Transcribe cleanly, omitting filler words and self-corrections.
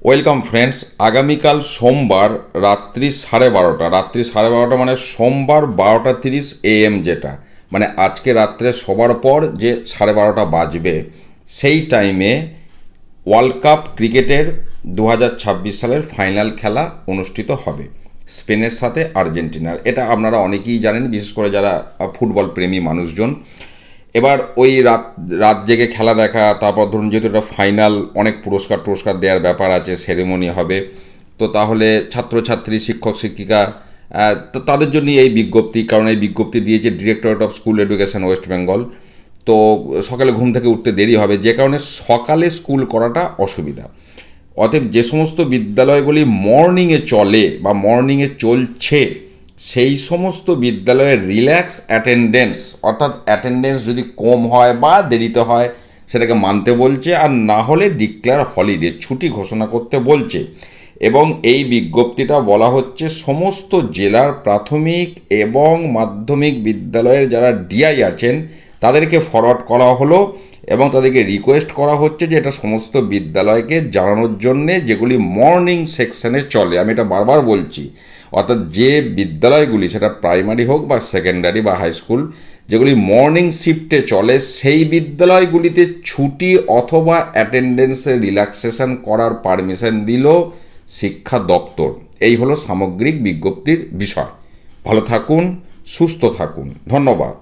Welcome friends. আগামীকাল সোমবার রাত্রি 12:30 মানে সোমবার 12:30 AM, যেটা মানে আজকে রাত্রে সবার পর যে 12:30 বাজবে, সেই টাইমে ওয়ার্ল্ড কাপ ক্রিকেটের 2026 সালের ফাইনাল খেলা অনুষ্ঠিত হবে স্পেনের সাথে আর্জেন্টিনার। এটা আপনারা অনেকেই জানেন, বিশেষ করে যারা ফুটবল প্রেমী মানুষজন। এবার ওই রাত রাত জেগে খেলা দেখা, তারপর ধরুন যেহেতু এটা ফাইনাল, অনেক পুরস্কার দেওয়ার ব্যাপার আছে, সেরেমনি হবে। তো তাহলে ছাত্রছাত্রী, শিক্ষক শিক্ষিকা, তো তাদের জন্য এই বিজ্ঞপ্তি, কারণ এই বিজ্ঞপ্তি দিয়েছে directorate of school education West Bengal. তো সকালে ঘুম থেকে উঠতে দেরি হবে, যে কারণে সকালে স্কুল করাটা অসুবিধা। অতএব যে সমস্ত বিদ্যালয়গুলি মর্নিংয়ে চলে বা মর্নিংয়ে চলছে, সেই সমস্ত বিদ্যালয়ের রিল্যাক্স অ্যাটেন্ডেন্স, অর্থাৎ অ্যাটেন্ডেন্স যদি কম হয় বা দেরিতে হয় সেটাকে মানতে বলছে, আর না হলে ডিক্লেয়ার হলিডে, ছুটি ঘোষণা করতে বলছে। এবং এই বিজ্ঞপ্তিটা বলা হচ্ছে সমস্ত জেলার প্রাথমিক এবং মাধ্যমিক বিদ্যালয়ের যারা ডিআই আছেন তাদেরকে ফরওয়ার্ড করা হলো, এবং তাদেরকে রিকোয়েস্ট করা হচ্ছে যে এটা সমস্ত বিদ্যালয়কে জানানোর জন্যে যেগুলি মর্নিং সেকশনে চলে। আমি এটা বারবার বলছি, অর্থাৎ যে বিদ্যালয়গুলি, সেটা প্রাইমারি হোক বা সেকেন্ডারি বা হাই স্কুল, যেগুলি মর্নিং শিফটে চলে, সেই বিদ্যালয়গুলিতে ছুটি অথবা অ্যাটেন্ডেন্সে রিল্যাক্সেশন করার পারমিশন দিল শিক্ষা দপ্তর। এই হলো সামগ্রিক বিজ্ঞপ্তির বিষয়। ভালো থাকুন, সুস্থ থাকুন, ধন্যবাদ।